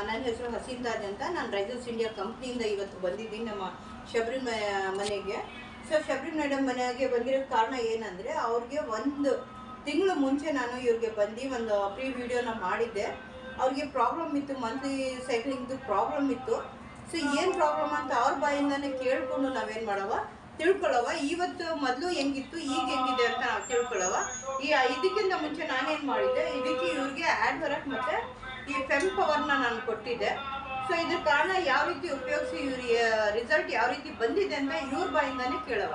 ನನ್ನ ಹೆಸರು ಹಸೀನ್ದಾಜ್ ಅಂತ. ನಾನು ರೈಸಸ್ ಇಂಡಿಯಾ ಕಂಪ್ನಿಯಿಂದ ಇವತ್ತು ಬಂದಿದ್ದೀನಿ ನಮ್ಮ ಶಬರಿ ಮನೆಗೆ. ಸೊ ಶಬರಿ ಮೇಡಮ್ ಮನೆಗೆ ಬಂದಿರೋಕ್ಕೆ ಕಾರಣ ಏನಂದರೆ, ಅವ್ರಿಗೆ ಒಂದು ತಿಂಗಳು ಮುಂಚೆ ನಾನು ಇವ್ರಿಗೆ ಬಂದು ಒಂದು ಪ್ರೀ ವಿಡಿಯೋನ ಮಾಡಿದ್ದೆ. ಅವ್ರಿಗೆ ಪ್ರಾಬ್ಲಮ್ ಇತ್ತು, ಮಂತ್ಲಿ ಸೈಕ್ಲಿಂಗ್ದು ಪ್ರಾಬ್ಲಮ್ ಇತ್ತು. ಸೊ ಏನು ಪ್ರಾಬ್ಲಮ್ ಅಂತ ಅವ್ರ ಬಾಯಿಂದನೇ ಕೇಳಿಕೊಂಡು ನಾವೇನು ಮಾಡವ ತಿಳ್ಕೊಳ್ಳವ. ಇವತ್ತು ಮೊದಲು ಹೆಂಗಿತ್ತು ಈಗ ಹೆಂಗಿದೆ ಅಂತ ನಾವು ತಿಳ್ಕೊಳ್ಳವ. ಇದಕ್ಕಿಂತ ಮುಂಚೆ ನಾನೇನು ಮಾಡಿದ್ದೆ, ಇದಕ್ಕೆ ಇವ್ರಿಗೆ ಆ್ಯಡ್ ಬರಕ್ಕೆ ಮತ್ತು ಈ ಫೆಮ್ ಪವರ್ನ ನಾನು ಕೊಟ್ಟಿದ್ದೆ. ಸೊ ಇದ್ರ ಕಾರಣ ಯಾವ ರೀತಿ ಉಪಯೋಗಿಸಿ ಇವ್ರಿಗೆ ರಿಸಲ್ಟ್ ಯಾವ ರೀತಿ ಬಂದಿದೆ ಅಂತ ಇವ್ರ ಬಾಯಿಂದಾನೇ ಕೇಳವ.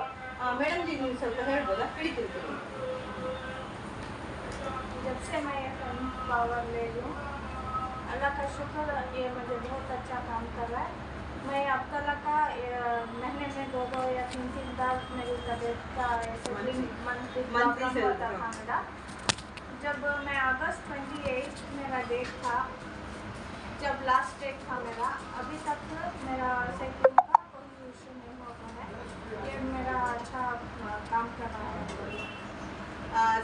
ಮೇಡಮ್ जी ನೀವು ಸ್ವಲ್ಪ ಹೇಳ್ಬೋದಾ? ತಿಳಿತಿರ್ತೀನಿ. जब से मैं ये फेम पावर ले लूँ, अल्लाह का शुक्र, ये मुझे बहुत अच्छा काम कर रहा है। मैं अब तक का महीने में 2 या 3 बार मेरी तबीयत का ऐसे मंथली प्रॉब्लम होता था मेरा। जब मैं अगस्त 28 मेरा डेट था, जब लास्ट डेट था मेरा, अभी तक मेरा साइकिल का कोई इशू नहीं होता है। ये मेरा अच्छा काम कर रहा है।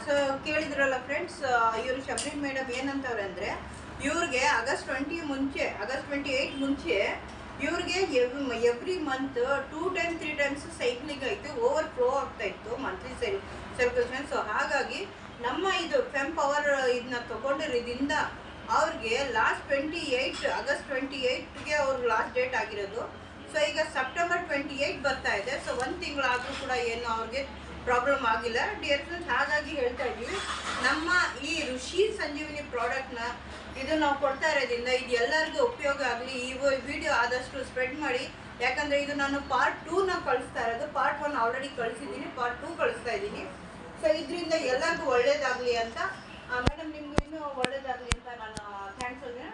ಸೊ ಕೇಳಿದ್ರಲ್ಲ ಫ್ರೆಂಡ್ಸ್, ಇವರು ಶಬರಿ ಮೇಡಮ್ ಏನಂತವ್ರೆ ಅಂದರೆ, ಇವ್ರಿಗೆ ಆಗಸ್ಟ್ 28 ಮುಂಚೆ ಇವ್ರಿಗೆ every month 2 time 3 times cycling ಆಯಿತು, ಓವರ್ ಫ್ಲೋ ಆಗ್ತಾ ಇತ್ತು ಮಂತ್ಲಿ ಸರ್ಕ್ಯುಲೇಷನ್. ಸೊ ಹಾಗಾಗಿ ನಮ್ಮ ಇದು ಫೆಮ್ ಪವರ್ ಇದನ್ನ ತೊಗೊಂಡಿರೋದ್ರಿಂದ ಅವ್ರಿಗೆ ಆಗಸ್ಟ್ 28ಗೆ ಅವ್ರಿಗೆ ಲಾಸ್ಟ್ ಡೇಟ್ ಆಗಿರೋದು. ಸೊ ಈಗ ಸೆಪ್ಟೆಂಬರ್ 28 ಬರ್ತಾ ಇದೆ. ಸೊ 1 ತಿಂಗಳಾದರೂ ಕೂಡ ಏನು ಅವ್ರಿಗೆ ಪ್ರಾಬ್ಲಮ್ ಆಗಿಲ್ಲ ಡಿಯರ್ ಫ್ರೆಂಡ್ಸ್. ಹಾಗಾಗಿ ಹೇಳ್ತಾ ಇದ್ದೀವಿ, ನಮ್ಮ ಈ ಋಷಿ ಸಂಜೀವಿನಿ ಪ್ರಾಡಕ್ಟ್ನ ಇದು ನಾವು ಕೊಡ್ತಾ ಇರೋದ್ರಿಂದ ಇದು ಎಲ್ಲರಿಗೂ ಉಪಯೋಗ ಆಗಲಿ. ಈ ವಿಡಿಯೋ ಆದಷ್ಟು ಸ್ಪ್ರೆಡ್ ಮಾಡಿ, ಯಾಕಂದರೆ ಇದು ನಾನು ಪಾರ್ಟ್ 2ನ ಕಳಿಸ್ತಾ ಇರೋದು. ಪಾರ್ಟ್ 1 ಆಲ್ರೆಡಿ ಕಳಿಸಿದ್ದೀನಿ, ಪಾರ್ಟ್ 2 ಕಳಿಸ್ತಾ ಇದ್ದೀನಿ. ಸೊ ಇದರಿಂದ ಎಲ್ಲರಿಗೂ ಒಳ್ಳೇದಾಗಲಿ ಅಂತ ಮೇಡಮ್, ನಿಮಗೂ ಇನ್ನೂ ಒಳ್ಳೇದಾಗಲಿ ಅಂತ ನಾನು ಥ್ಯಾಂಕ್ಸ್ ಹೇಳ್ತೀನಿ.